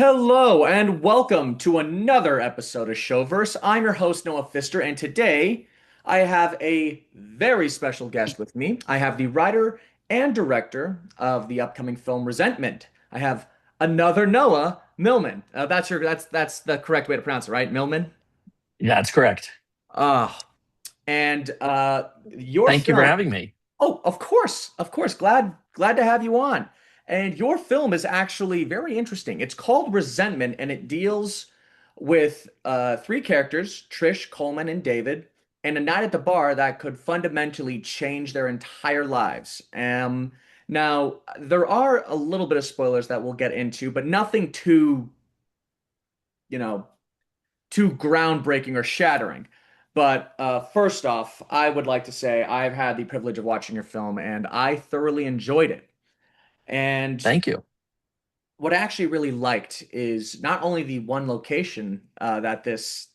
Hello and welcome to another episode of Showverse. I'm your host, Noah Pfister, and today I have a very special guest with me. I have the writer and director of the upcoming film Resentment. I have another Noah Millman. That's the correct way to pronounce it, right? Millman? Yeah, that's correct. Ah, and your Thank you for film. having me. Oh, of course. Glad to have you on. And your film is actually very interesting. It's called Resentment, and it deals with three characters, Trish, Coleman, and David, and a night at the bar that could fundamentally change their entire lives. Now, there are a little bit of spoilers that we'll get into, but nothing too, you know, too groundbreaking or shattering. But first off, I would like to say I've had the privilege of watching your film and I thoroughly enjoyed it. And Thank you. what I actually really liked is not only the one location that this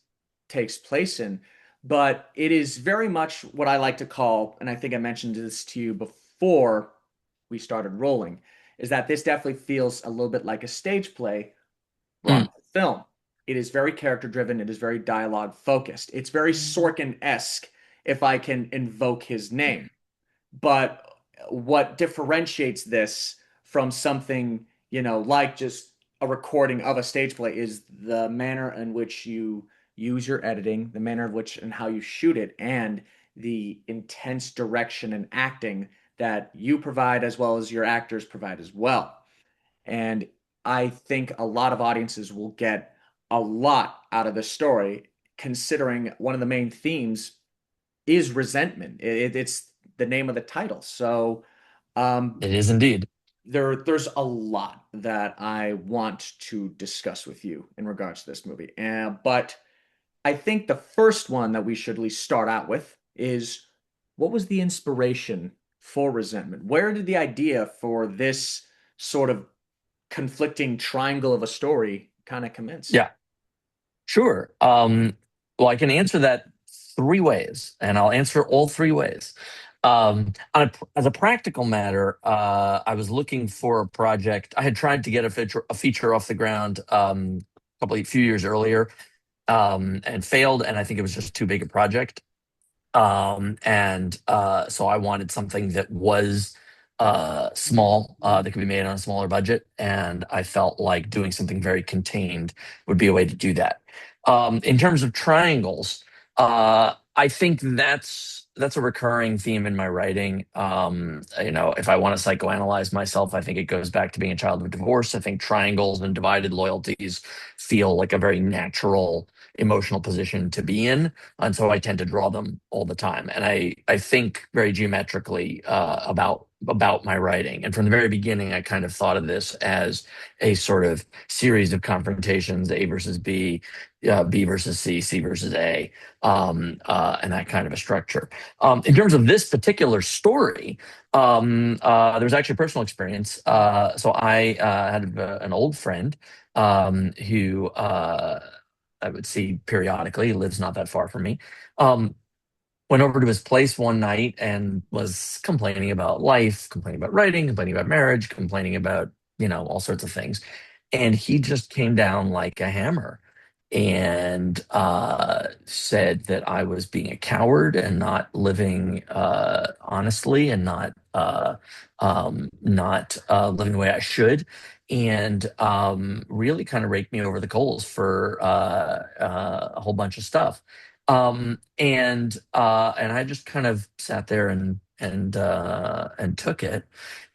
takes place in, but it is very much what I like to call, and I think I mentioned this to you before we started rolling, is that this definitely feels a little bit like a stage play brought Mm, to film. It is very character driven. It is very dialogue focused. It's very Sorkin-esque, if I can invoke his name. But what differentiates this from something, like just a recording of a stage play is the manner in which you use your editing, the manner of which and how you shoot it, and the intense direction and acting that you provide as well as your actors provide as well. And I think a lot of audiences will get a lot out of the story, considering one of the main themes is resentment. It's the name of the title. So um, it is indeed. there's a lot that I want to discuss with you in regards to this movie. But I think the first one that we should at least start out with is what was the inspiration for resentment? Where did the idea for this sort of conflicting triangle of a story kind of commence? Yeah, sure. Well, I can answer that three ways, and I'll answer all three ways. As a practical matter, I was looking for a project. I had tried to get a feature off the ground a few years earlier, and failed, and I think it was just too big a project. And so I wanted something that was small, that could be made on a smaller budget, and I felt like doing something very contained would be a way to do that. In terms of triangles, I think that's a recurring theme in my writing. If I want to psychoanalyze myself, I think it goes back to being a child of divorce. I think triangles and divided loyalties feel like a very natural emotional position to be in, and so I tend to draw them all the time. And I think very geometrically about my writing. And from the very beginning, I kind of thought of this as a sort of series of confrontations: A versus B, B versus C, C versus A, and that kind of a structure. In terms of this particular story, there's actually a personal experience. So I had an old friend who I would see periodically. He lives not that far from me. Um, Went over to his place one night and was complaining about life, complaining about writing, complaining about marriage, complaining about, all sorts of things. And he just came down like a hammer and said that I was being a coward and not living honestly, and not living the way I should, and really kind of raked me over the coals for a whole bunch of stuff. And I just kind of sat there and took it,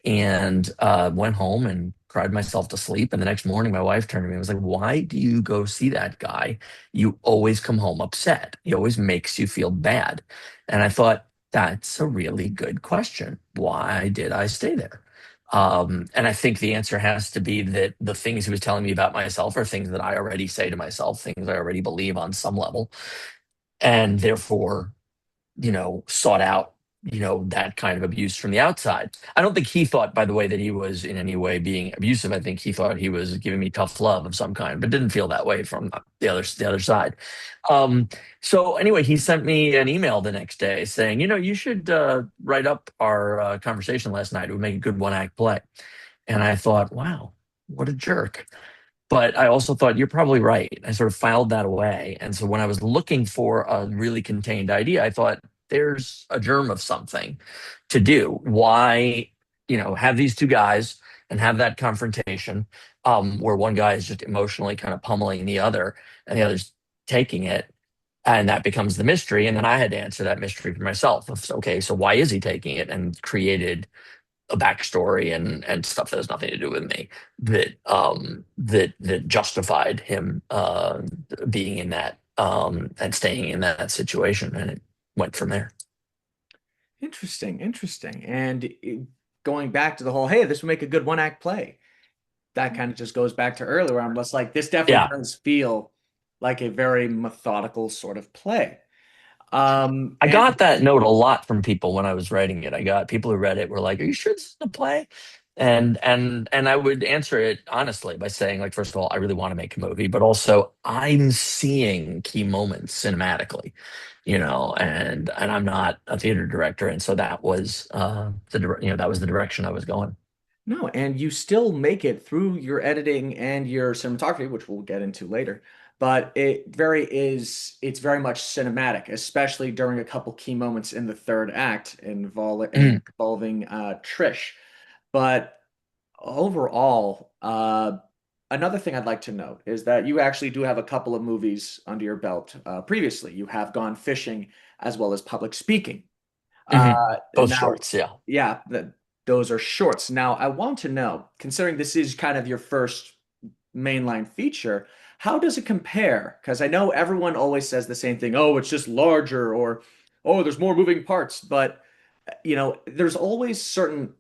and went home and cried myself to sleep. And the next morning, my wife turned to me and was like, "Why do you go see that guy? You always come home upset. He always makes you feel bad." And I thought, that's a really good question. Why did I stay there? And I think the answer has to be that the things he was telling me about myself are things that I already say to myself, things I already believe on some level, and therefore, sought out, that kind of abuse from the outside. I don't think he thought, by the way, that he was in any way being abusive. I think he thought he was giving me tough love of some kind, but didn't feel that way from the other side. Um, so anyway, he sent me an email the next day saying, you should write up our conversation last night. It would make a good one act play. And I thought, wow, what a jerk. But I also thought you're probably right. I sort of filed that away. And so when I was looking for a really contained idea, I thought there's a germ of something to do. Why, have these two guys and have that confrontation, where one guy is just emotionally kind of pummeling the other and the other's taking it. And that becomes the mystery. And then I had to answer that mystery for myself. Of, okay, so why is he taking it? And created a backstory and stuff that has nothing to do with me that justified him being in that and staying in that situation, and it went from there. Interesting, interesting. And going back to the whole, hey, this would make a good one act play. That kind of just goes back to earlier. Where I'm just like, this definitely Yeah, does feel like a very methodical sort of play. I And got that note a lot from people when I was writing it. I got people who read it were like, "Are you sure this is a play?" And I would answer it honestly by saying, like, first of all, I really want to make a movie, but also I'm seeing key moments cinematically, and I'm not a theater director, and so that was that was the direction I was going. no, and you still make it through your editing and your cinematography, which we'll get into later. But it's very much cinematic, especially during a couple key moments in the third act involving Trish. But overall, another thing I'd like to note is that you actually do have a couple of movies under your belt previously. You have gone fishing as well as public speaking. Hmm. Both Now, shorts, yeah. yeah, those are shorts. Now, I want to know, considering this is kind of your first mainline feature, how does it compare? Because I know everyone always says the same thing. Oh, it's just larger, or oh, there's more moving parts. But there's always certain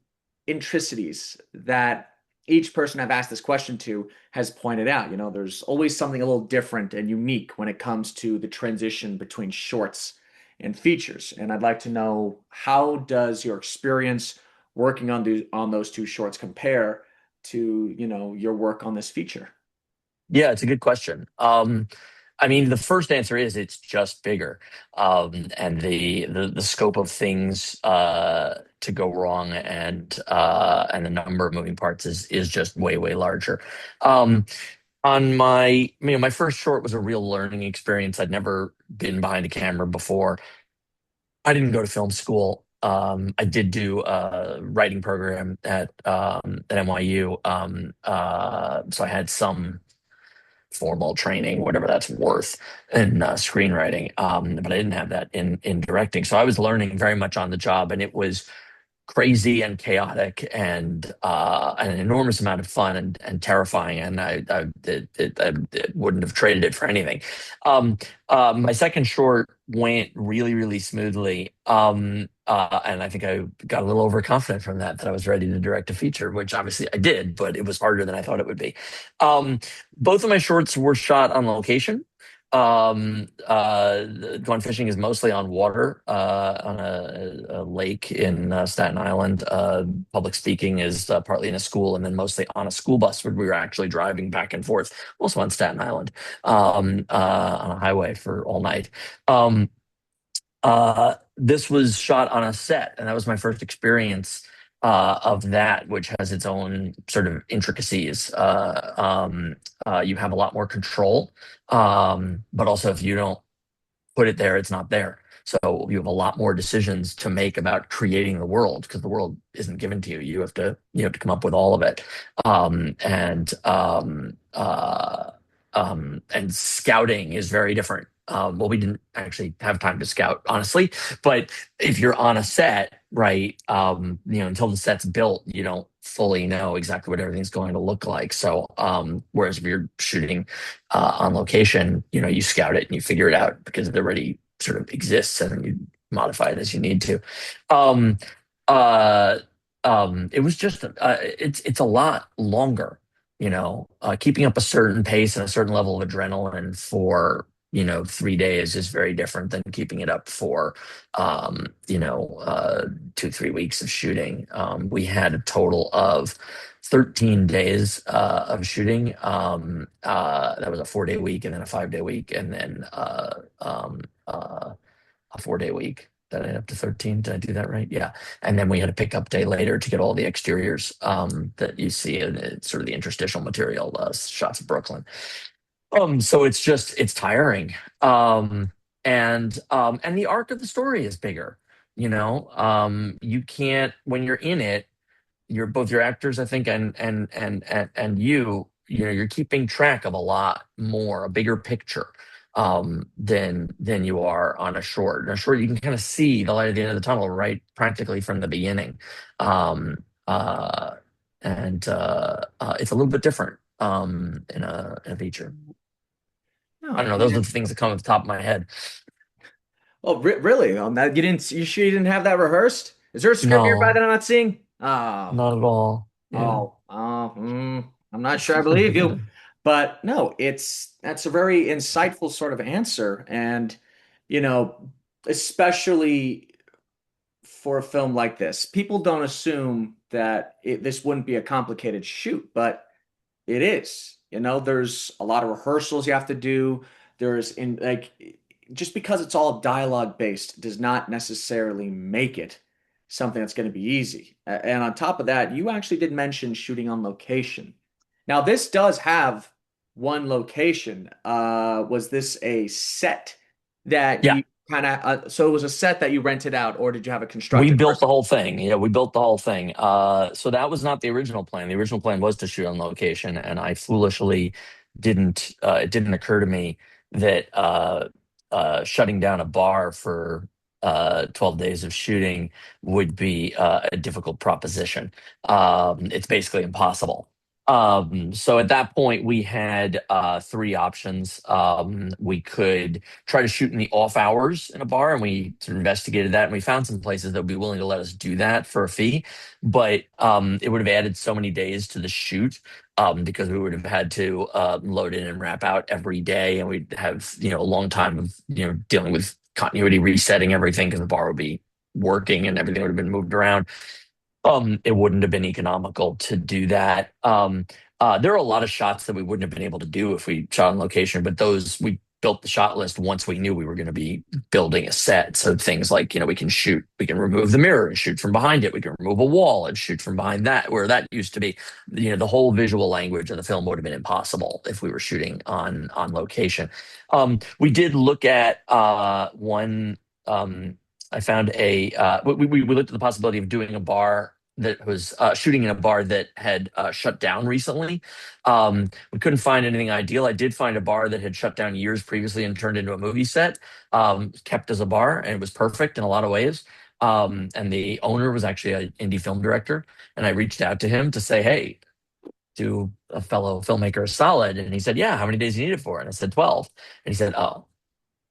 intricacies that each person I've asked this question to has pointed out. There's always something a little different and unique when it comes to the transition between shorts and features. And I'd like to know, how does your experience working on those two shorts compare to, your work on this feature? Yeah, it's a good question. I mean, the first answer is it's just bigger, and the scope of things to go wrong and the number of moving parts is just way larger. Um, on my first short was a real learning experience. I'd never been behind a camera before. I didn't go to film school. I did do a writing program at NYU, so I had some formal training, whatever that's worth, in screenwriting. But I didn't have that in directing. So I was learning very much on the job, and it was crazy and chaotic and an enormous amount of fun and terrifying. And I wouldn't have traded it for anything. Um, my second short went really smoothly. And I think I got a little overconfident from that I was ready to direct a feature, which obviously I did, but it was harder than I thought it would be. Um, both of my shorts were shot on location. Going fishing is mostly on water, on a lake in Staten Island. Public speaking is partly in a school, and then mostly on a school bus where we were actually driving back and forth, also on Staten Island, on a highway for all night. Um, this was shot on a set, and that was my first experience of that, which has its own sort of intricacies. You have a lot more control, but also if you don't put it there, it's not there. So you have a lot more decisions to make about creating the world because the world isn't given to you. You have to come up with all of it. And scouting is very different. Well, we didn't actually have time to scout, honestly, but if you're on a set, right, until the set's built, you don't fully know exactly what everything's going to look like. So, whereas if you're shooting on location, you scout it and you figure it out because it already sort of exists, and then you modify it as you need to. Um, uh, it was just it's a lot longer, keeping up a certain pace and a certain level of adrenaline for 3 days is very different than keeping it up for 2-3 weeks of shooting. We had a total of 13 days of shooting. That was a 4-day week and then a 5-day week and then a 4-day week. that add up to 13? Did I do that right? Yeah. And then we had a pickup day later to get all the exteriors that you see in sort of the interstitial material shots of Brooklyn. So it's tiring. And the arc of the story is bigger, you know. You can't when you're in it, you're both your actors, I think, and you know, you're keeping track of a lot more, a bigger picture than you are on a short. On a short, you can kind of see the light at the end of the tunnel, right, practically from the beginning. Um, uh, and it's a little bit different in a feature. I No, don't know. Those are the things that come off the top of my head. oh, really? That you sure you didn't have that rehearsed? Is there a script nearby that No, I'm not seeing? Oh, not at all. Yeah. I'm not sure I believe you, but no, that's a very insightful sort of answer, and you know, especially for a film like this, people don't assume that this wouldn't be a complicated shoot, but it is. You know, there's a lot of rehearsals you have to do. There's in like just because it's all dialogue based does not necessarily make it something that's going to be easy. And on top of that, you actually did mention shooting on location. Now, this does have one location. Was this a set that Yeah. you kind of so it was a set that you rented out, or did you have a We constructed built the version? whole thing. Yeah, we built the whole thing. So that was not the original plan. The original plan was to shoot on location, and I foolishly didn't. It didn't occur to me that shutting down a bar for 12 days of shooting would be a difficult proposition. It's basically impossible. So at that point, we had three options. We could try to shoot in the off hours in a bar, and we sort of investigated that, and we found some places that would be willing to let us do that for a fee. But it would have added so many days to the shoot because we would have had to load in and wrap out every day, and we'd have a long time of dealing with continuity, resetting everything because the bar would be working and everything would have been moved around. It wouldn't have been economical to do that. There are a lot of shots that we wouldn't have been able to do if we shot on location, but those we built the shot list once we knew we were going to be building a set. So things like, we can remove the mirror and shoot from behind it. We can remove a wall and shoot from behind that, where that used to be. The whole visual language of the film would have been impossible if we were shooting on location. We did look at one. I found we looked at the possibility of doing a bar that was shooting in a bar that had shut down recently. We couldn't find anything ideal. I did find a bar that had shut down years previously and turned into a movie set, kept as a bar, and it was perfect in a lot of ways. And the owner was actually an indie film director, and I reached out to him to say, "Hey, do a fellow filmmaker a solid," and he said, "Yeah, how many days do you need it for?" And I said 12, and he said, "Oh,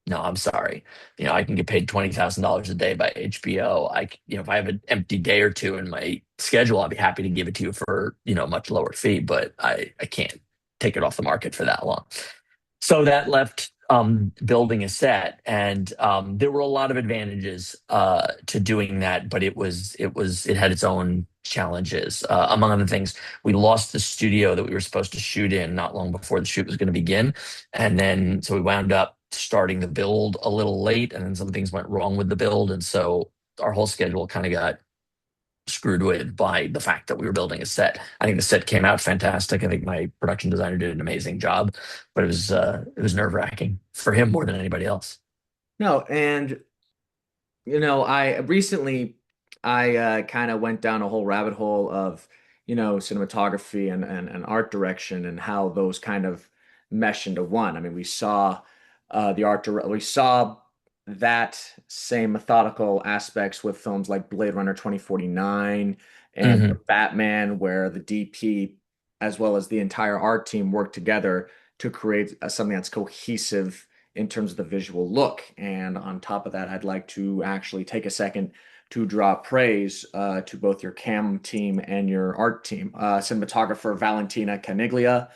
no, I'm sorry. I can get paid $20,000 a day by HBO. If I have an empty day or two in my schedule, I'll be happy to give it to you for, a much lower fee, but I can't take it off the market for that long." So that left building a set, and there were a lot of advantages to doing that, but it had its own challenges. Among other things, we lost the studio that we were supposed to shoot in not long before the shoot was going to begin, and then so we wound up starting the build a little late, and then some things went wrong with the build, and so our whole schedule kind of got screwed with by the fact that we were building a set. I think the set came out fantastic. I think my production designer did an amazing job, but it was nerve-wracking for him more than anybody else. No, and I recently I kind of went down a whole rabbit hole of, cinematography and art direction and how those kind of mesh into one. I mean, we saw we saw that same methodical aspects with films like Blade Runner 2049 and Hmm. Batman, where the DP as well as the entire art team work together to create something that's cohesive in terms of the visual look. And on top of that, I'd like to actually take a second to draw praise to both your cam team and your art team, cinematographer Valentina Caniglia,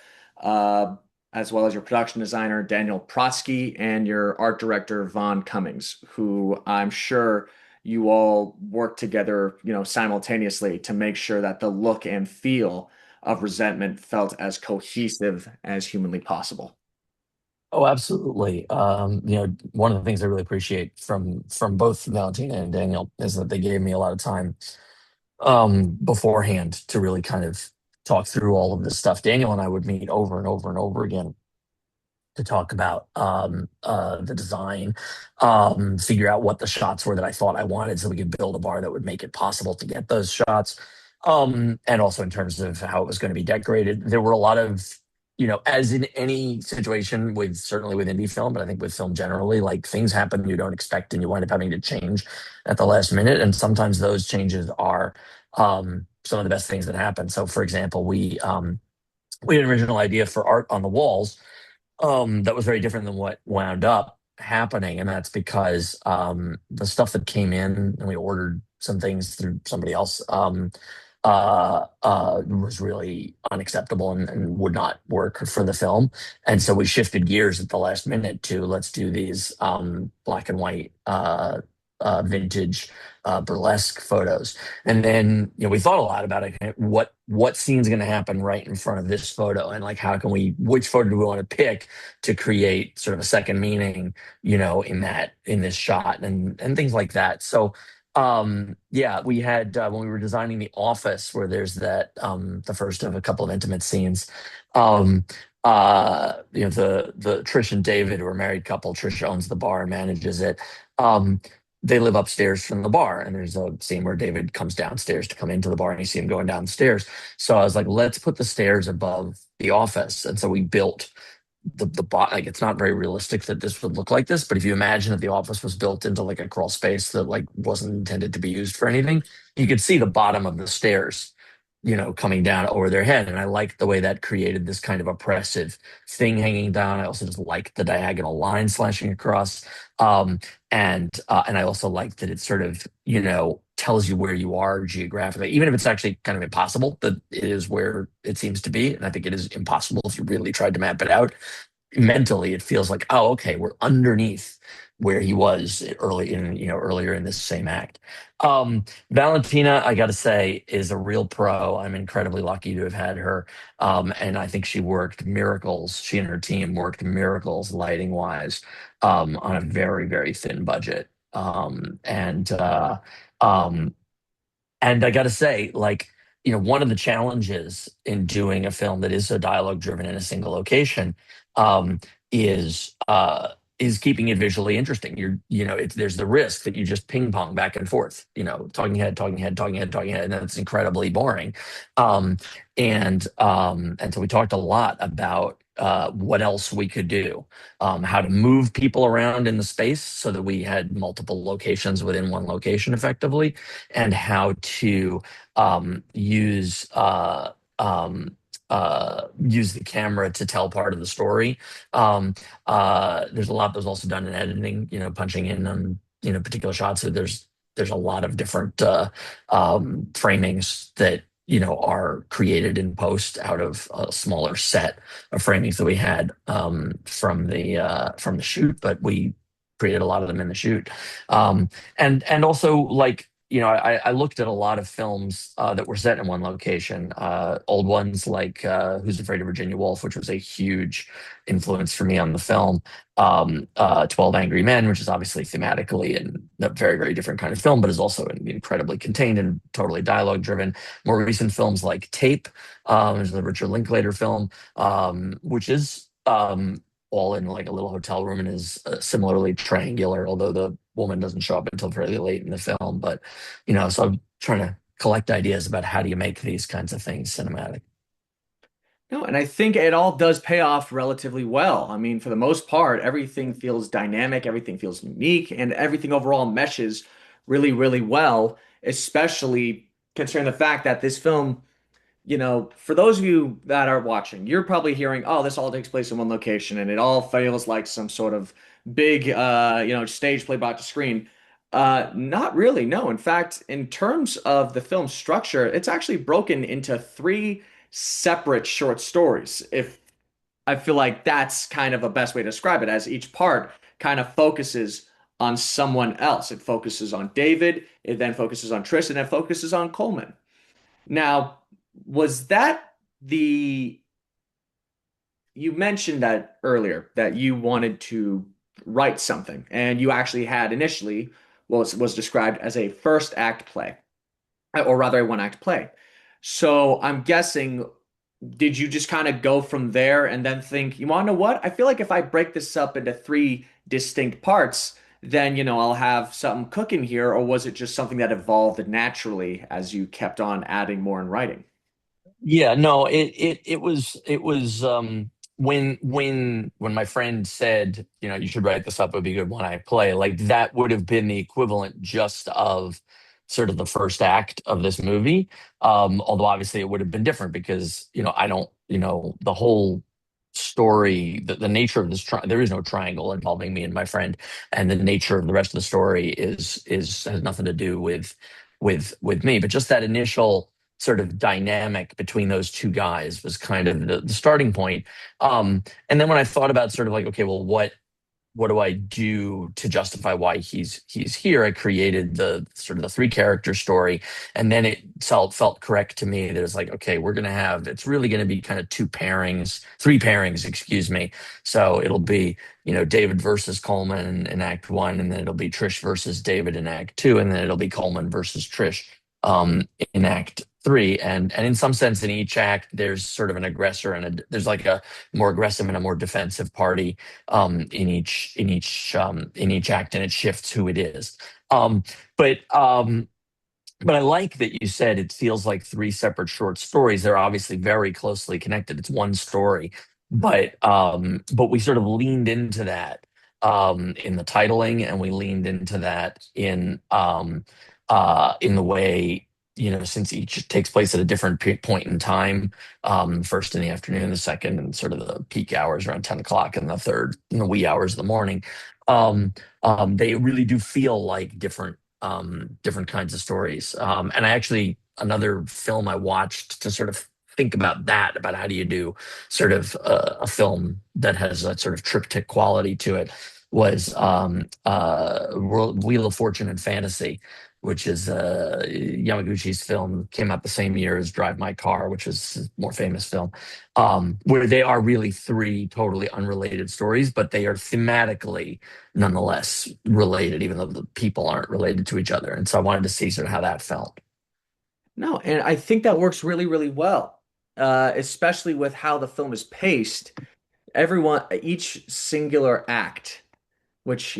uh, as well as your production designer Daniel Protsky and your art director Vaughn Cummings, who I'm sure you all work together, simultaneously to make sure that the look and feel of Resentment felt as cohesive as humanly possible. Oh, absolutely. One of the things I really appreciate from both Valentina and Daniel is that they gave me a lot of time beforehand to really kind of talk through all of this stuff. Daniel and I would meet over and over and over again to talk about the design, figure out what the shots were that I thought I wanted so we could build a bar that would make it possible to get those shots. And also in terms of how it was going to be decorated. There were a lot of, as in any situation with certainly with indie film, but I think with film generally, like things happen you don't expect and you wind up having to change at the last minute. And sometimes those changes are some of the best things that happen. So for example, we had an original idea for art on the walls that was very different than what wound up happening, and that's because the stuff that came in and we ordered some things through somebody else was really unacceptable and would not work for the film. And so we shifted gears at the last minute to let's do these black and white vintage burlesque photos. And then we thought a lot about it. What scene's going to happen right in front of this photo, and like how can we which photo do we want to pick to create sort of a second meaning, in this shot and things like that. So yeah, we had when we were designing the office where there's that the first of a couple of intimate scenes. um the Trish and David, who are a married couple. Trish owns the bar and manages it. um they live upstairs from the bar, and there's a scene where David comes downstairs to come into the bar and you see him going down the stairs. So I was like, let's put the stairs above the office. And so we built the bot. Like, it's not very realistic that this would look like this, but if you imagine that the office was built into like a crawl space that like wasn't intended to be used for anything, you could see the bottom of the stairs, coming down over their head. And I liked the way that created this kind of oppressive thing hanging down. I also just liked the diagonal line slashing across. Um, and I also liked that it sort of, tells you where you are geographically, even if it's actually kind of impossible, that it is where it seems to be. And I think it is impossible if you really tried to map it out mentally. It feels like, oh, okay, we're underneath where he was earlier in this same act. Valentina, I got to say, is a real pro. I'm incredibly lucky to have had her. And I think she worked miracles. She and her team worked miracles lighting wise, on a very, very thin budget. Um, and I got to say, like, one of the challenges in doing a film that is so dialogue driven in a single location, um, is is keeping it visually interesting. There's the risk that you just ping pong back and forth, talking head, talking head, talking head, talking head, and that's incredibly boring. Um, and so we talked a lot about what else we could do, how to move people around in the space so that we had multiple locations within one location effectively, and how to use the camera to tell part of the story. There's a lot that was also done in editing, punching in on particular shots. So there's a lot of different framings that are created in post out of a smaller set of framings that we had from the shoot, but we created a lot of them in the shoot. And also, like, I looked at a lot of films that were set in one location, old ones like Who's Afraid of Virginia Woolf, which was a huge influence for me on the film. 12 Angry Men, which is obviously thematically and a very, very different kind of film, but is also incredibly contained and totally dialogue driven. More recent films like Tape, is the Richard Linklater film, which is all in like a little hotel room and is similarly triangular, although the woman doesn't show up until fairly late in the film. But, so I'm trying to collect ideas about how do you make these kinds of things cinematic. No, and I think it all does pay off relatively well. I mean, for the most part, everything feels dynamic, everything feels unique, and everything overall meshes really, really well, especially considering the fact that this film, for those of you that are watching, you're probably hearing, oh, this all takes place in one location and it all feels like some sort of big, stage play brought to screen. Not really, no. In fact, in terms of the film structure, it's actually broken into three separate short stories. If I feel like that's kind of a best way to describe it, as each part kind of focuses on someone else. It focuses on David, it then focuses on Tristan, and it focuses on Coleman. Now, was that the you mentioned that earlier that you wanted to write something, and you actually had initially what was described as a first act play, or rather a one act play. So I'm guessing, did you just kind of go from there and then think, you want to know what? I feel like if I break this up into three distinct parts, then, I'll have something cooking here, or was it just something that evolved naturally as you kept on adding more and writing? Yeah, no, it was when my friend said, you should write this up, it would be a good one I play, like that would have been the equivalent just of sort of the first act of this movie. Although obviously it would have been different because, I don't, the whole story, the nature of there is no triangle involving me and my friend, and the nature of the rest of the story is has nothing to do with me. But just that initial sort of dynamic between those two guys was kind of the starting point. And then when I thought about sort of like, okay, well, what do I do to justify why he's here? I created the sort of the three character story, and then it felt correct to me that it's like, okay, it's really gonna be kind of three pairings, excuse me. So it'll be David versus Coleman in Act One, and then it'll be Trish versus David in Act Two, and then it'll be Coleman versus Trish in Act Three, and in some sense, in each act, there's sort of an aggressor there's like a more aggressive and a more defensive party in each act, and it shifts who it is. Um, but but I like that you said it feels like three separate short stories. They're obviously very closely connected. It's one story, but we sort of leaned into that in the titling, and we leaned into that in the way, since each takes place at a different point in time. First in the afternoon, the second in sort of the peak hours around 10 o'clock, and the third in the wee hours of the morning. Um, they really do feel like different kinds of stories. And I actually, another film I watched to sort of think about that, about how do you do sort of a film that has a sort of triptych quality to it, was Wheel of Fortune and Fantasy, which is Yamaguchi's film, came out the same year as Drive My Car, which is his more famous film, where they are really three totally unrelated stories, but they are thematically nonetheless related, even though the people aren't related to each other. And so I wanted to see sort of how that felt. No, and I think that works really, really well, especially with how the film is paced. Each singular act, which,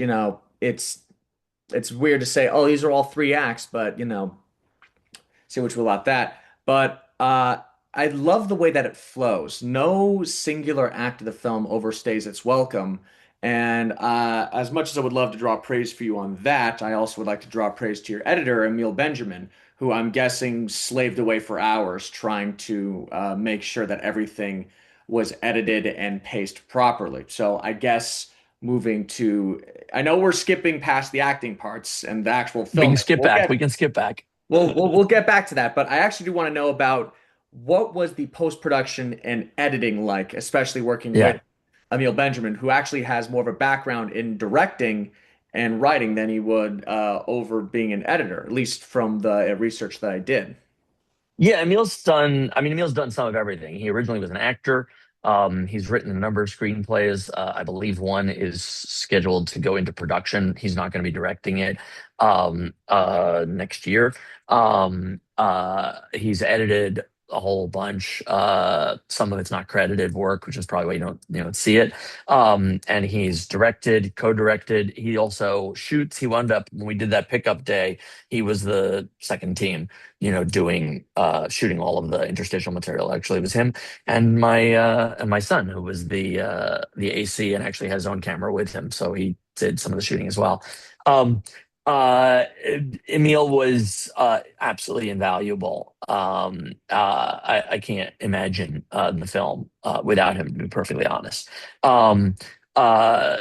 it's weird to say, oh, these are all three acts, but, say what you will about that. But I love the way that it flows. No singular act of the film overstays its welcome. And as much as I would love to draw praise for you on that, I also would like to draw praise to your editor, Emil Benjamin, who I'm guessing slaved away for hours trying to make sure that everything was edited and paced properly. So I guess moving to, I know we're skipping past the acting parts and the actual We can filming. skip back. We can skip back. We'll get back to that, but I actually do want to know about what was the post-production and editing like, especially working with Yeah. Emil Benjamin, who actually has more of a background in directing and writing than he would over being an editor, at least from the research that I did. Yeah, Emil's done some of everything. He originally was an actor. He's written a number of screenplays. I believe one is scheduled to go into production. He's not going to be directing it next year. He's edited a whole bunch. Some of it's not credited work, which is probably why you don't see it. And he's directed, co-directed. He also shoots. He wound up, when we did that pickup day, he was the second team, doing shooting all of the interstitial material. Actually, it was him and my son, who was the AC and actually has his own camera with him, so he did some of the shooting as well. Um, uh, Emil was absolutely invaluable. I can't imagine the film without him, to be perfectly honest. Um, uh,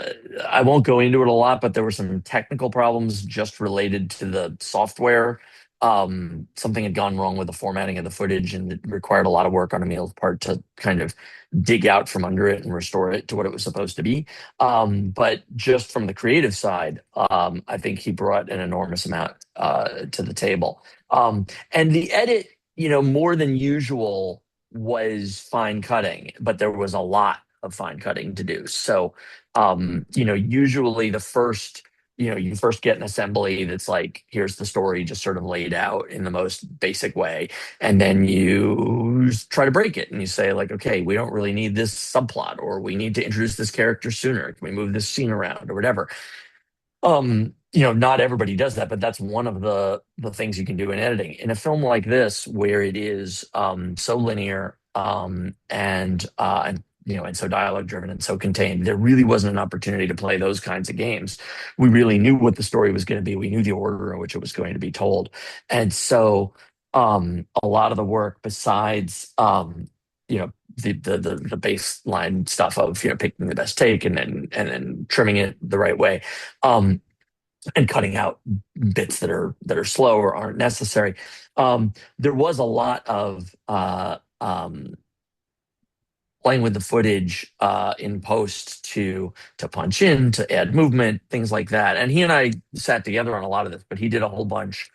I won't go into it a lot, but there were some technical problems just related to the software. Something had gone wrong with the formatting of the footage, and it required a lot of work on Emil's part to kind of dig out from under it and restore it to what it was supposed to be. But just from the creative side, I think he brought an enormous amount to the table. And the edit, more than usual, was fine cutting, but there was a lot of fine cutting to do. So, usually you first get an assembly that's like, here's the story just sort of laid out in the most basic way. And then you try to break it and you say, like, okay, we don't really need this subplot, or we need to introduce this character sooner. Can we move this scene around or whatever? Not everybody does that, but that's one of the things you can do in editing. In a film like this, where it is so linear and so dialogue driven and so contained, there really wasn't an opportunity to play those kinds of games. We really knew what the story was going to be. We knew the order in which it was going to be told, and so a lot of the work besides you know the baseline stuff of picking the best take and then trimming it the right way, um, and cutting out bits that are slow or aren't necessary. There was a lot of playing with the footage in post to punch in, to add movement, things like that. And he and I sat together on a lot of this, but he did a whole bunch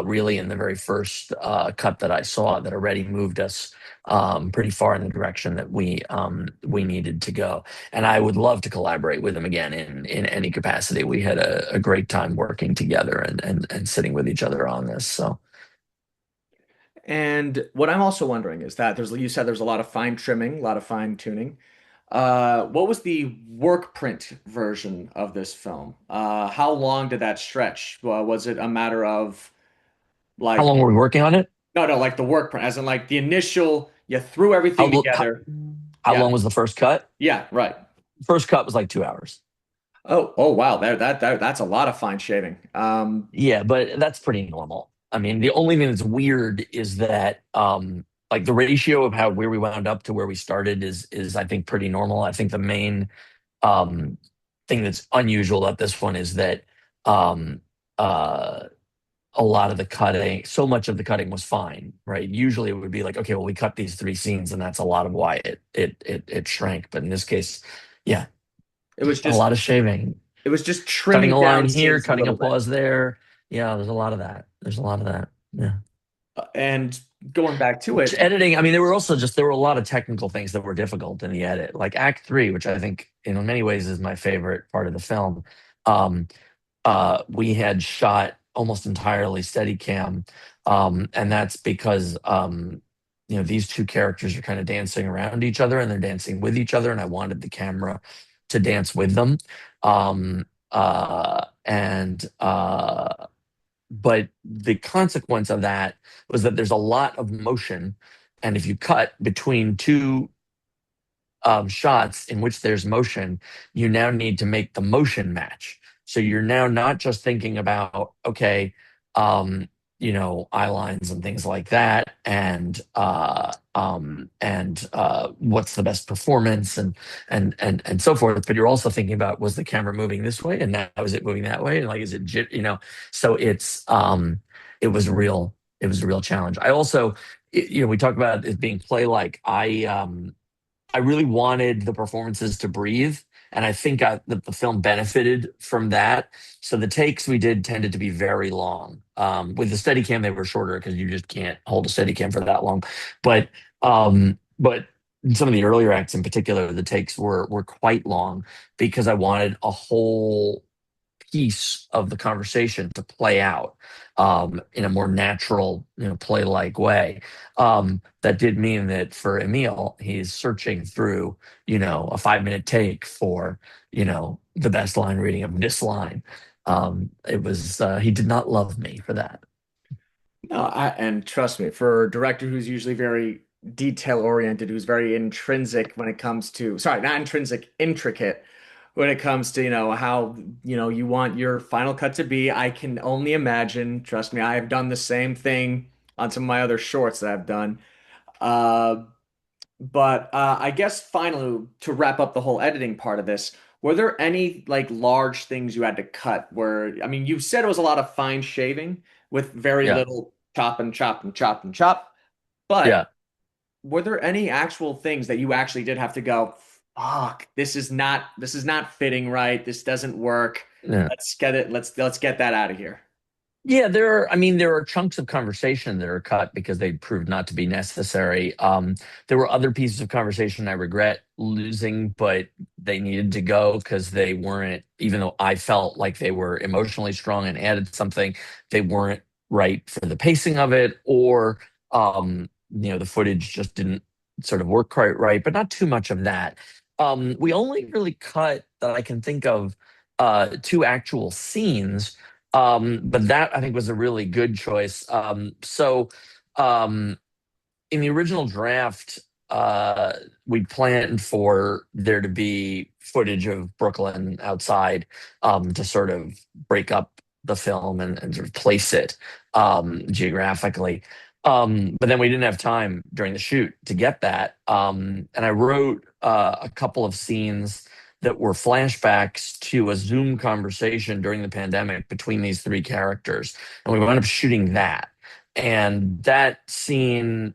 really in the very first cut that I saw that already moved us pretty far in the direction that we needed to go. And I would love to collaborate with him again in any capacity. We had a great time working together and sitting with each other on this. So And what I'm also wondering is that you said there's a lot of fine trimming, a lot of fine tuning. What was the work print version of this film? How long did that stretch? Was it a matter of how like, long were we working on it? no, no, like the work print, as in like the initial, you threw How, everything lo- how, together. how Yeah, long was the first cut? yeah, right. First cut was like 2 hours. Oh, wow, that's a lot of fine shaving. Yeah, but that's pretty normal. I mean, the only thing that's weird is that like the ratio of how where we wound up to where we started is I think pretty normal. I think the main um thing that's unusual about this one is that um uh a lot of the cutting, so much of the cutting was fine, right? Usually it would be like, okay, well, we cut these three scenes and that's a lot of why it shrank. But in this case, yeah, It was a just lot of shaving. it was just Cutting trimming a down line here, scenes a cutting a little bit. pause there. Yeah, there's a lot of that. There's a lot of that. Yeah. And going back to it, Editing, I mean, there were a lot of technical things that were difficult in the edit. Like Act Three, which I think in many ways is my favorite part of the film. Um, we had shot almost entirely Steadicam, and that's because these two characters are kind of dancing around each other and they're dancing with each other, and I wanted the camera to dance with them. And But the consequence of that was that there's a lot of motion, and if you cut between two shots in which there's motion, you now need to make the motion match. So you're now not just thinking about, okay, um, eye lines and things like that, and what's the best performance and so forth. But you're also thinking about, was the camera moving this way, and now is it moving that way, and like, is it So it was a real challenge. I also, we talk about it being play like. I really wanted the performances to breathe, and I think that the film benefited from that. So the takes we did tended to be very long. With the Steadicam, they were shorter because you just can't hold a Steadicam for that long. But some of the earlier acts, in particular, the takes were quite long because I wanted a whole piece of the conversation to play out in a more natural, play-like way. That did mean that for Emil, he's searching through, a 5-minute take for, the best line reading of this line. It was He did not love me for that. no, and trust me, for a director who's usually very detail oriented, who's very intrinsic when it comes to, sorry, not intrinsic, intricate when it comes to, how, you want your final cut to be. I can only imagine, trust me, I have done the same thing on some of my other shorts that I've done. Uh, but I guess finally, to wrap up the whole editing part of this, were there any like large things you had to cut where, I mean, you said it was a lot of fine shaving with very Yeah, little chop and chop and chop and chop, but yeah, were there any actual things that you actually did have to go, fuck, this is not fitting right. This doesn't work. yeah. Let's get it. Let's get that out of here. Yeah, I mean, there are chunks of conversation that are cut because they proved not to be necessary. There were other pieces of conversation I regret losing, but they needed to go because they weren't, even though I felt like they were emotionally strong and added something, they weren't right for the pacing of it, or, the footage just didn't sort of work quite right, but not too much of that. We only really cut that I can think of two actual scenes, but that I think was a really good choice. Um, in the original draft, we planned for there to be footage of Brooklyn outside, to sort of break up the film and sort of place it geographically. But then we didn't have time during the shoot to get that. And I wrote a couple of scenes that were flashbacks to a Zoom conversation during the pandemic between these three characters. And we wound up shooting that. And that scene,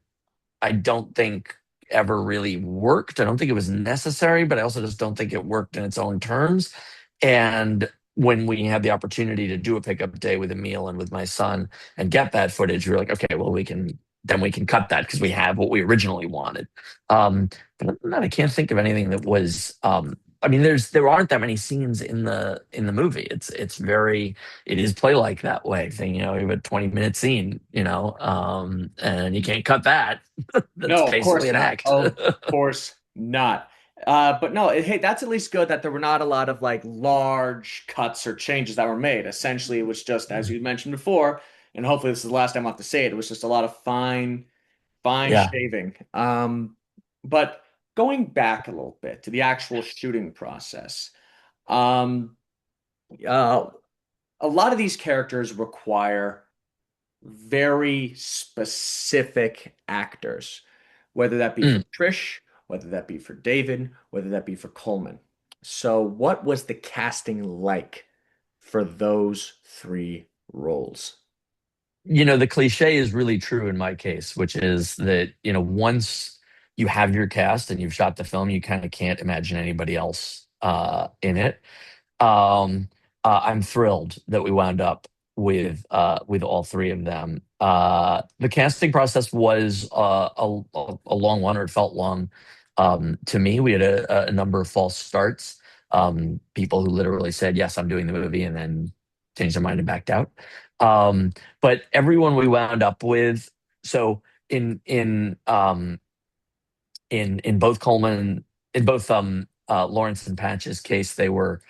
I don't think ever really worked. I don't think it was necessary, but I also just don't think it worked in its own terms. And when we had the opportunity to do a pickup day with Emil and with my son and get that footage, we were like, okay, well, we can cut that because we have what we originally wanted. But other than that, I can't think of anything that was. I mean, there aren't that many scenes in the movie. It is play like that way thing. You have a 20-minute scene, and you can't cut that. That's No, of basically course an not. act. Of course not. But no, hey, that's at least good that there were not a lot of like large cuts or changes that were made. Essentially, it was just, as you mentioned before, and hopefully this is the last time I have to say it, it was just a lot of fine Yeah. shaving. But going back a little bit to the actual shooting process, um, uh, a lot of these characters require very specific actors, whether that be for Mm. Trish, whether that be for David, whether that be for Coleman. So, what was the casting like for those three roles? The cliche is really true in my case, which is that, once you have your cast and you've shot the film, you kind of can't imagine anybody else in it. Um, I'm thrilled that we wound up with all three of them. The casting process was a long one, or it felt long to me. We had a number of false starts. People who literally said, "Yes, I'm doing the movie," and then changed their mind and backed out. But everyone we wound up with, so in in um, in both Coleman, in both Lawrence and Patch's case, they were,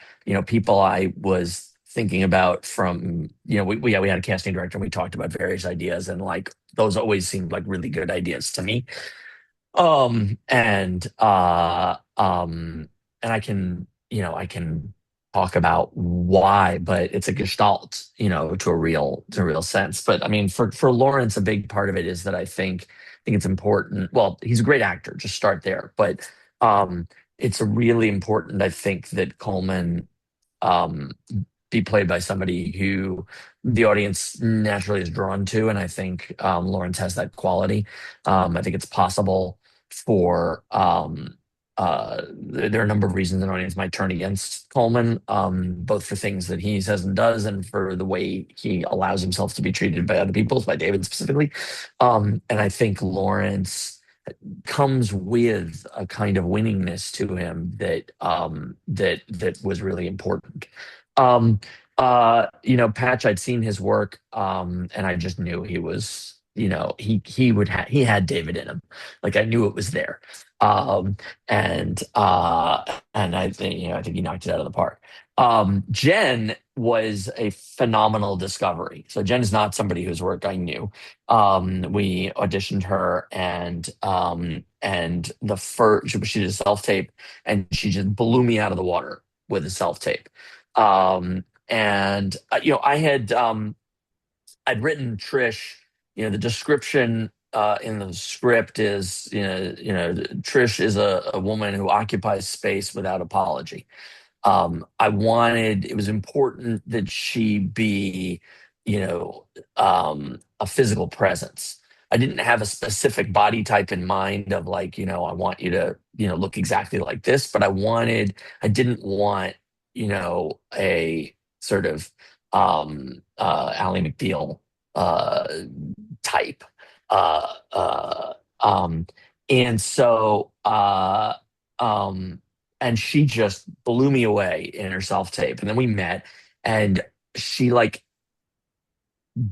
people I was thinking about from, we had a casting director and we talked about various ideas, and like those always seemed like really good ideas to me. And I can talk about why, but it's a gestalt, to a real sense. But I mean, for Lawrence, a big part of it is that I think it's important. Well, he's a great actor, just start there. But it's really important, I think, that Coleman um be played by somebody who the audience naturally is drawn to. And I think Lawrence has that quality. I think it's possible for there are a number of reasons an audience might turn against Coleman, both for things that he says and does, and for the way he allows himself to be treated by other people, by David specifically. And I think Lawrence comes with a kind of winningness to him that was really important. Um, Patch, I'd seen his work, and I just knew he was, he had David in him. Like I knew it was there. Um, and I think, I think he knocked it out of the park. Jen was a phenomenal discovery. So Jen is not somebody whose work I knew. We auditioned her, and the first she did a self tape, and she just blew me out of the water with a self tape. And I'd written Trish. The description in the script is, Trish is a woman who occupies space without apology. It was important that she be, a physical presence. I didn't have a specific body type in mind of like, I want you to, look exactly like this, but I didn't want, a sort of Ally McBeal uh, type. Uh, uh, um, and so, um, and she just blew me away in her self tape. And then we met, and she like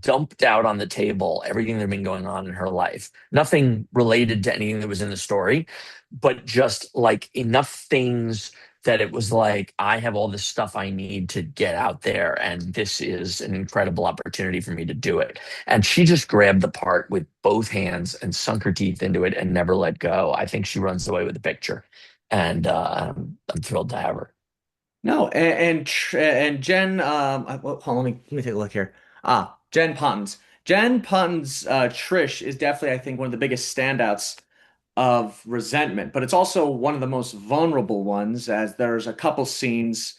dumped out on the table everything that had been going on in her life. Nothing related to anything that was in the story, but just like enough things that it was like, I have all this stuff I need to get out there, and this is an incredible opportunity for me to do it. And she just grabbed the part with both hands and sunk her teeth into it and never let go. I think she runs away with the picture, and I'm thrilled to have her. No, and Jen, hold on, let me take a look here. Jen Pons. Jen Pons, Trish is definitely, I think, one of the biggest standouts of resentment, but it's also one of the most vulnerable ones, as there's a couple scenes,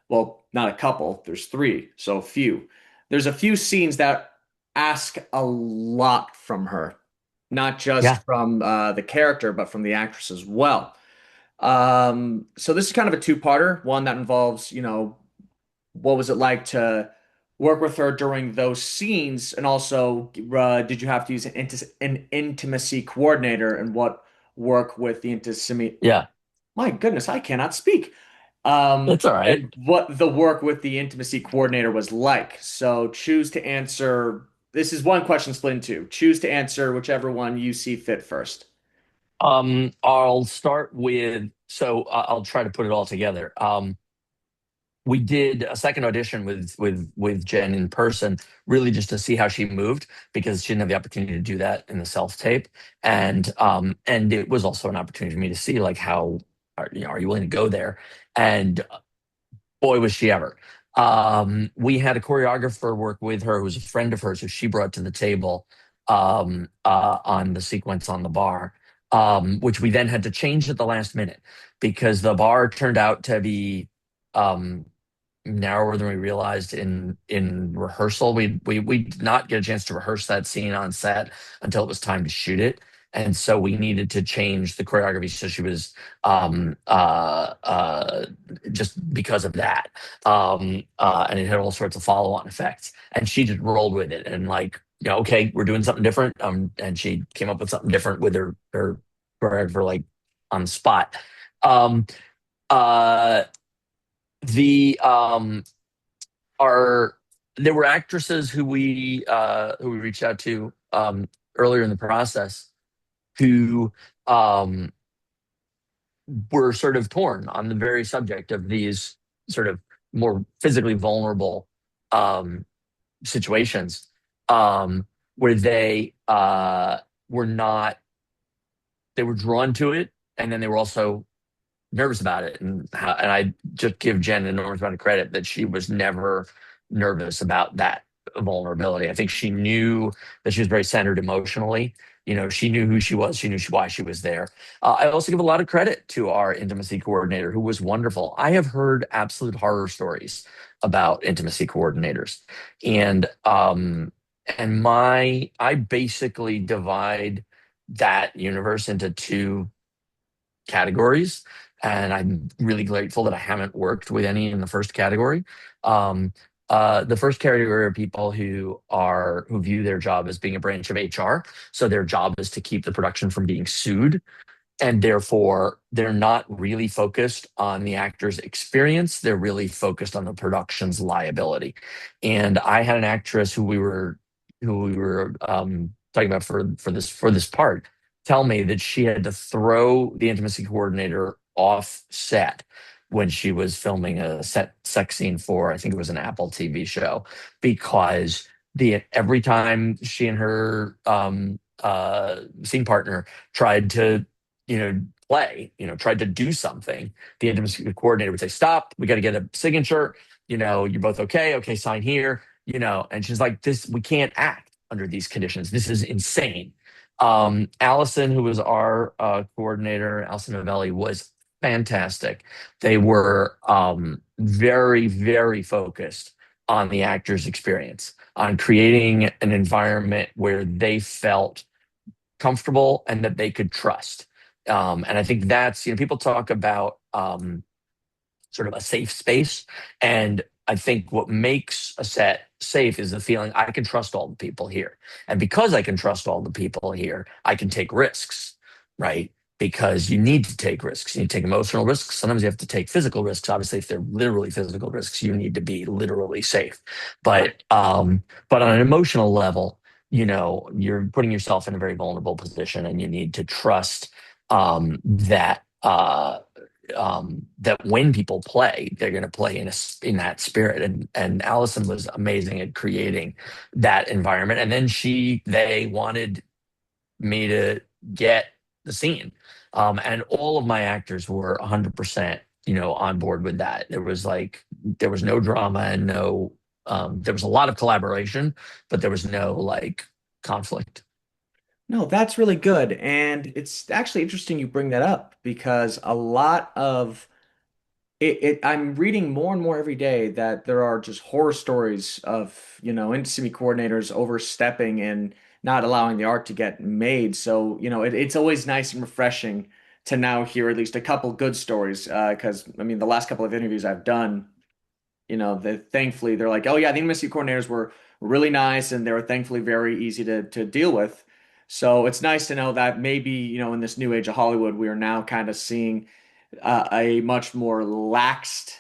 well, not a couple, there's three, so few. There's a few scenes that ask a lot from her, not Yeah, just from the character, but from the actress as well. So this is kind of a two-parter, one that involves, what was it like to work with her during those scenes, and also did you have to use an intimacy coordinator, and what work with the intimacy? yeah, My goodness, I cannot speak. that's all right. And what the work with the intimacy coordinator was like. So choose to answer. This is one question split in two. Choose to answer whichever one you see fit first. I'll start with, so I'll try to put it all together. We did a second audition with Jen in person, really just to see how she moved, because she didn't have the opportunity to do that in the self tape, and it was also an opportunity for me to see like how are you willing to go there, and boy was she ever. We had a choreographer work with her who was a friend of hers who she brought to the table on the sequence on the bar, which we then had to change at the last minute because the bar turned out to be um, narrower than we realized in rehearsal. We did not get a chance to rehearse that scene on set until it was time to shoot it. And so we needed to change the choreography so she was just because of that. And it had all sorts of follow-on effects. And she just rolled with it and like, okay, we're doing something different. And she came up with something different with her choreographer like on the spot. Um, uh, the are there were actresses who we reached out to earlier in the process who um were sort of torn on the very subject of these sort of more physically vulnerable um situations, where they were not they were drawn to it, and then they were also nervous about it. And I just give Jen an enormous amount of credit that she was never nervous about that vulnerability. I think she knew that she was very centered emotionally. She knew who she was. She knew why she was there. I also give a lot of credit to our intimacy coordinator, who was wonderful. I have heard absolute horror stories about intimacy coordinators, and I basically divide that universe into two categories. And I'm really grateful that I haven't worked with any in the first category. Um, the first category are people who view their job as being a branch of HR. So their job is to keep the production from being sued, and therefore they're not really focused on the actor's experience. They're really focused on the production's liability. And I had an actress who we were talking about for this part tell me that she had to throw the intimacy coordinator off set when she was filming a set sex scene for, I think it was an Apple TV show, because the every time she and her scene partner tried to play, tried to do something, the intimacy coordinator would say, "Stop, we got to get a signature. You're both okay. Okay, sign here." And she's like, "This, we can't act under these conditions. This is insane." Allison, who was our coordinator, Allison Novelli, was fantastic. They were very, very focused on the actor's experience, on creating an environment where they felt comfortable and that they could trust. And I think that's, people talk about sort of a safe space. And I think what makes a set safe is the feeling I can trust all the people here. And because I can trust all the people here, I can take risks, right? Because you need to take risks. You need to take emotional risks. Sometimes you have to take physical risks. Obviously, if they're literally physical risks, you need to be literally safe. Right. But on an emotional level, you're putting yourself in a very vulnerable position, and you need to trust that when people play, they're going to play in that spirit. And Allison was amazing at creating that environment. And then they wanted me to get the scene, and all of my actors were 100%, on board with that. There was no drama and no. There was a lot of collaboration, but there was no like conflict. No, that's really good. And it's actually interesting you bring that up because a lot of I'm reading more and more every day that there are just horror stories of, intimacy coordinators overstepping and not allowing the art to get made. So, it's always nice and refreshing to now hear at least a couple good stories. Because I mean, the last couple of interviews I've done, thankfully they're like, oh yeah, the intimacy coordinators were really nice and they were thankfully very easy to deal with. So it's nice to know that maybe, in this new age of Hollywood, we are now kind of seeing a much more laxed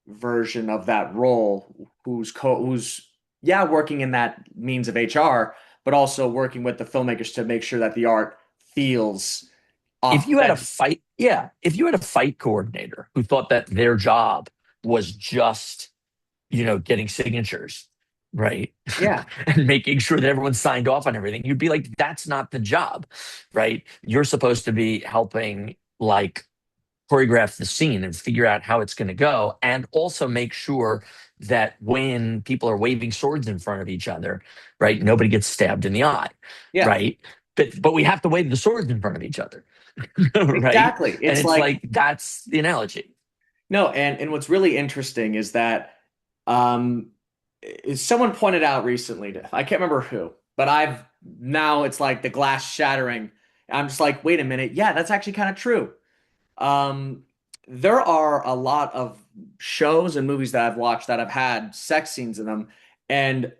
version of that role, who's yeah working in that means of HR, but also working with the filmmakers to make sure that the art feels If you had a authentic. fight, yeah, if you had a fight coordinator who thought that their job was just, getting signatures, right? Yeah, And making sure that everyone signed off on everything, you'd be like, that's not the job, right? You're supposed to be helping, like, choreograph the scene and figure out how it's going to go, and also make sure that when people are waving swords in front of each other, right, nobody gets stabbed in the eye, yeah, right? But we have to wave the swords in front of each other, right? exactly. And It's it's like like that's the analogy. no, and what's really interesting is that um, someone pointed out recently, I can't remember who, but I've now it's like the glass shattering. I'm just like, wait a minute, yeah, that's actually kind of true. Um, there are a lot of shows and movies that I've watched that have had sex scenes in them, and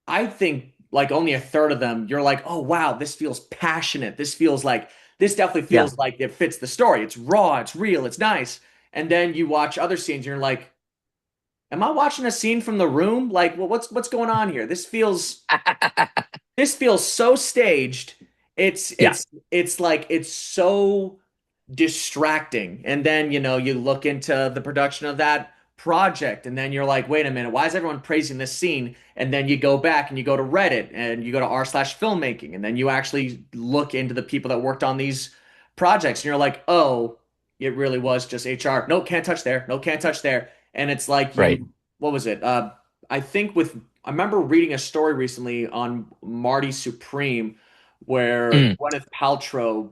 I think like only a third of them, you're like, oh wow, this feels passionate. This definitely Yeah. feels like it fits the story. It's raw, it's real, it's nice. And then you watch other scenes, and you're like, am I watching a scene from The Room? Like, well, what's going on here? This feels so staged. It's Yeah. it's it's like it's so distracting. And then, you look into the production of that project and then you're like, wait a minute, why is everyone praising this scene? And then you go back and you go to Reddit and you go to r/filmmaking and then you actually look into the people that worked on these projects and you're like, oh, it really was just HR. No, can't touch there. No, can't touch there. And it's like Right. what was it? I think I remember reading a story recently on Marty Supreme where Mm, Gwyneth Paltrow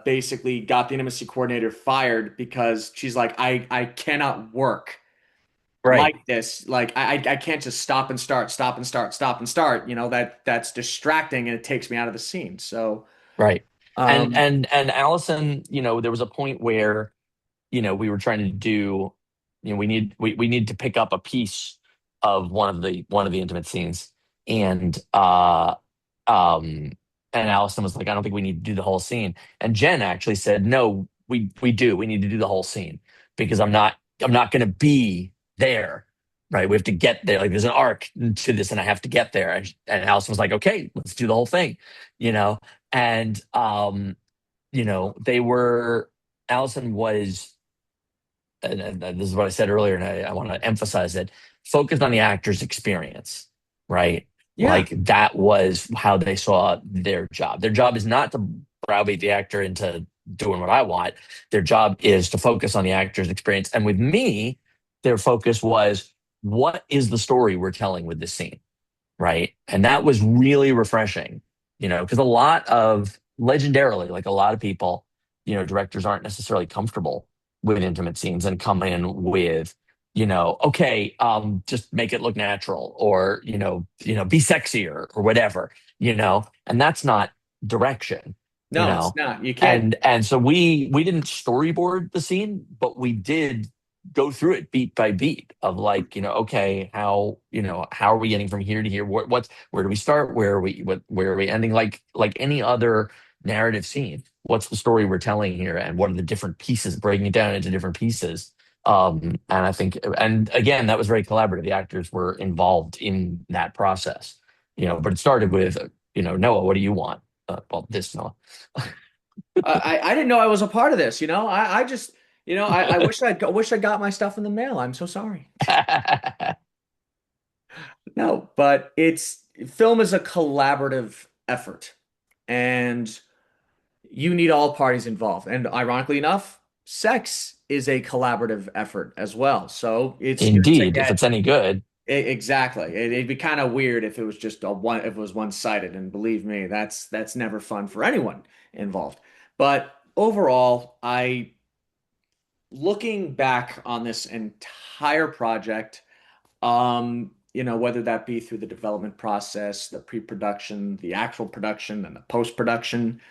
basically got the intimacy coordinator fired because she's like, I cannot work right. like this. Like I can't just stop and start, stop and start, stop and start. That's distracting and it takes me out of the scene. So Right. And um and and Allison, there was a point where, we were trying to do, we need to pick up a piece of one of the intimate scenes. And and Allison was like, I don't think we need to do the whole scene. And Jen actually said, no, we do. We need to do the whole scene because I'm not gonna be there. Right. We have to get there. Like there's an arc to this and I have to get there. And Allison was like, okay, let's do the whole thing, you know? And they were Allison was, and this is what I said earlier, and I want to emphasize it, focused on the actor's experience, right? yeah. Like that was how they saw their job. Their job is not to browbeat the actor into doing what I want. Their job is to focus on the actor's experience. And with me, their focus was, what is the story we're telling with this scene? Right. And that was really refreshing, because a lot of legendarily, like a lot of people, directors aren't necessarily comfortable with intimate scenes and come in with, okay, just make it look natural or, be sexier or whatever, and that's not direction, No, it's not. You can't. and so we didn't storyboard the scene, but we did. go through it beat by beat of like, okay, how are we getting from here to here? Where do we start? Where are we ending? Like any other narrative scene. What's the story we're telling here? And what are the different pieces, breaking it down into different pieces? And I think, and again, that was very collaborative. The actors were involved in that process, but it started with, Noah, what do you want? Well, this Noah. I didn't know I was a part of this, you know. I just, I wish I got my stuff in the mail. I'm so sorry. No, but film is a collaborative effort, and you need all parties involved. And ironically enough, sex is a collaborative effort as well. So it's good to Indeed, if get it's any good. exactly. It'd be kind of weird if it was just if it was one-sided. And believe me, that's never fun for anyone involved. But overall, I looking back on this entire project, whether that be through the development process, the pre-production, the actual production, and the post-production.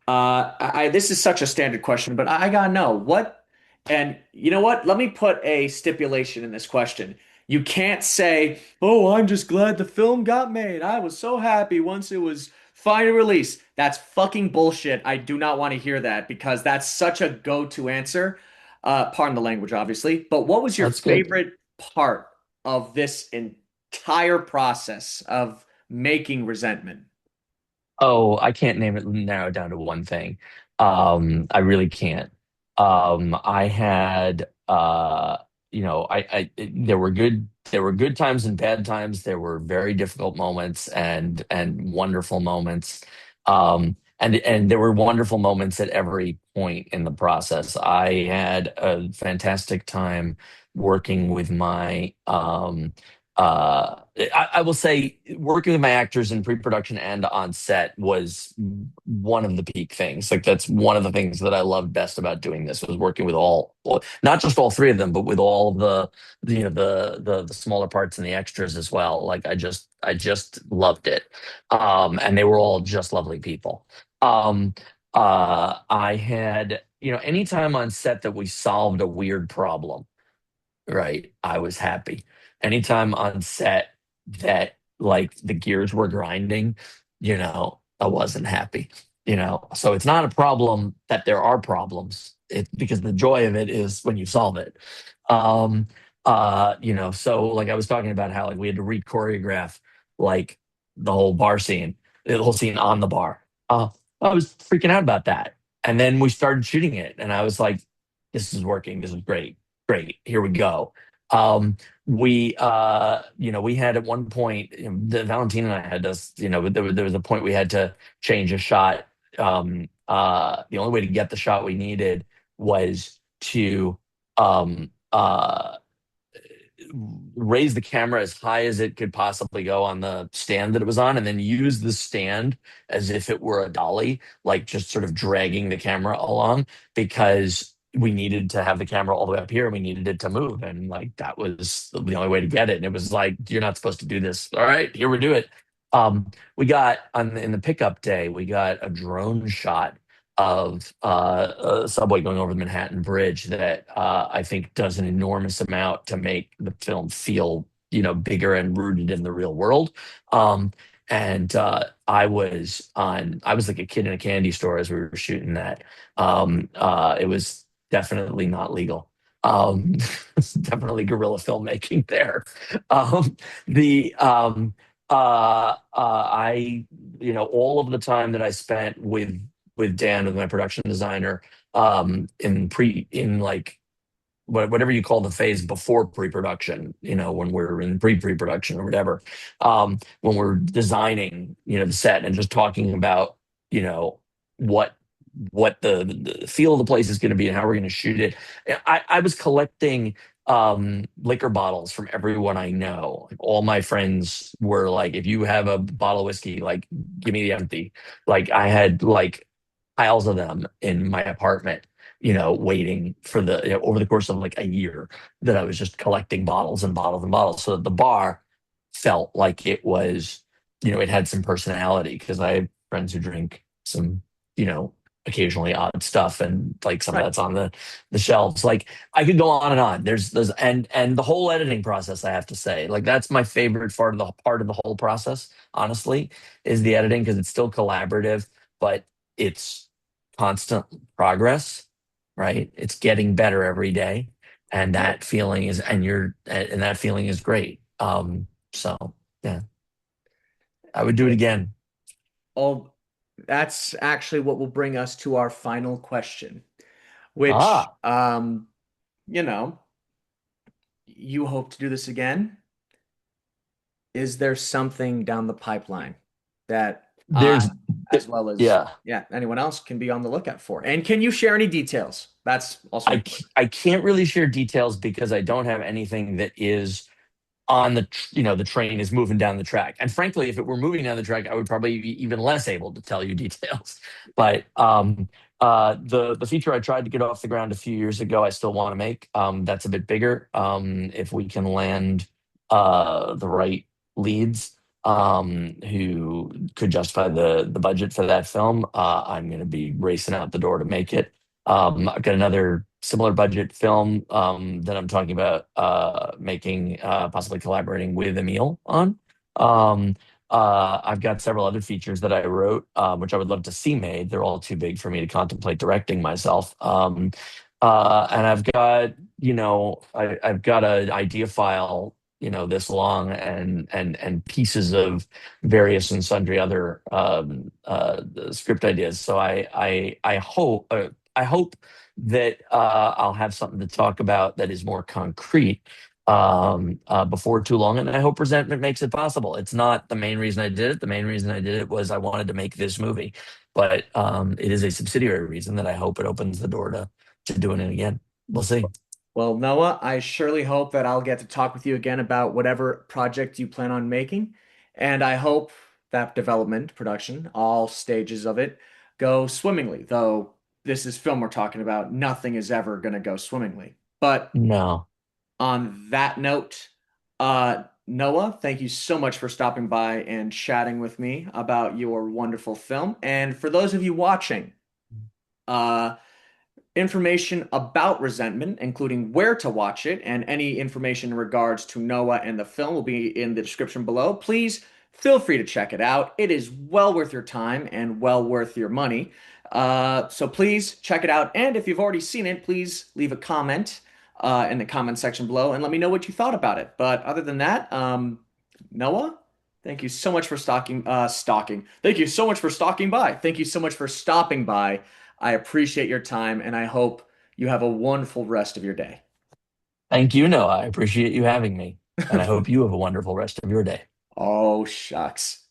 This is such a standard question, but I gotta know what, and you know what? Let me put a stipulation in this question. You can't say, "Oh, I'm just glad the film got made. I was so happy once it was finally released." That's fucking bullshit. I do not want to hear that because that's such a go-to answer. Pardon the language, obviously. But what was your That's good. favorite part of this entire process of making Resentment? Oh, I can't narrow it down to one thing. I really can't. I had there were good times and bad times. There were very difficult moments and wonderful moments. And there were wonderful moments at every point in the process. I had a fantastic time working with my I will say working with my actors in pre-production and on set was one of the peak things. Like that's one of the things that I loved best about doing this was working with not just all three of them, but with all of the smaller parts and the extras as well. Like I just loved it. And they were all just lovely people. Um, I had, anytime on set that we solved a weird problem, right? I was happy. Anytime on set that like the gears were grinding, I wasn't happy. So it's not a problem that there are problems. It because the joy of it is when you solve it. Um, so like I was talking about how like we had to re-choreograph like the whole bar scene, the whole scene on the bar. Uh, I was freaking out about that. And then we started shooting it, and I was like, this is working. This is great. Great. Here we go. We had at one point, the Valentine and I had this, there was a point we had to change a shot. The only way to get the shot we needed was to um, raise the camera as high as it could possibly go on the stand that it was on, and then use the stand as if it were a dolly, like just sort of dragging the camera along because we needed to have the camera all the way up here and we needed it to move. And like that was the only way to get it. And it was like, you're not supposed to do this. All right, here we do it. We got in the pickup day, we got a drone shot of a subway going over the Manhattan Bridge that I think does an enormous amount to make the film feel, bigger and rooted in the real world. And I was like a kid in a candy store as we were shooting that. It was definitely not legal. It's definitely guerrilla filmmaking there. The I all of the time that I spent with Dan, with my production designer, in like whatever you call the phase before pre-production, when we're in pre-production or whatever, when we're designing, the set and just talking about, what the feel of the place is going to be and how we're going to shoot it. I was collecting liquor bottles from everyone I know. Like, all my friends were like, if you have a bottle of whiskey, like give me the empty. Like I had like piles of them in my apartment, waiting for over the course of like a year that I was just collecting bottles and bottles and bottles so that the bar felt like it was, it had some personality because I have friends who drink some, you know, occasionally odd stuff, and like some of Right. that's on the shelves. Like I could go on and on. There's and the whole editing process, I have to say, like that's my favorite part of the whole process, honestly, is the editing because it's still collaborative, but it's constant progress, right? It's getting better every day. And Well, that feeling is, and that feeling is great. So yeah, I would do it well, again. all that's actually what will bring us to our final question, which, Ah, you know, you hope to do this again. Is there something down the pipeline that I, there's, as well as, yeah. yeah, anyone else can be on the lookout for? And can you share any details? That's also important. I can't really share details because I don't have anything that is on the train is moving down the track. And frankly, if it were moving down the track, I would probably be even less able to tell you details. But the feature I tried to get off the ground a few years ago, I still want to make. That's a bit bigger. If we can land the right leads who could justify the budget for that film, I'm going to be racing out the door to make it. I've got another similar budget film that I'm talking about making, possibly collaborating with Emil on. Um, I've got several other features that I wrote, which I would love to see made. They're all too big for me to contemplate directing myself. And I've got, I've got an idea file, this long, and pieces of various and sundry other script ideas. So I hope that I'll have something to talk about that is more concrete before too long. And I hope resentment makes it possible. It's not the main reason I did it. The main reason I did it was I wanted to make this movie, but it is a subsidiary reason that I hope it opens the door to doing it again. We'll see. Well, Noah, I surely hope that I'll get to talk with you again about whatever project you plan on making. And I hope that development, production, all stages of it go swimmingly, though this is film we're talking about. Nothing is ever going to go swimmingly. But No, on that note, Noah, thank you so much for stopping by and chatting with me about your wonderful film. And for those of you watching, uh, information about Resentment, including where to watch it and any information in regards to Noah and the film, will be in the description below. Please feel free to check it out. It is well worth your time and well worth your money. So please check it out. And if you've already seen it, please leave a comment in the comment section below and let me know what you thought about it. But other than that, Noah, thank you so much for stalking. Thank you so much for stalking by. Thank you so much for stopping by. I appreciate your time and I hope you have a wonderful rest of your day. thank you, Noah. I appreciate you having me, and I hope you have a wonderful rest of your day. Oh, shucks.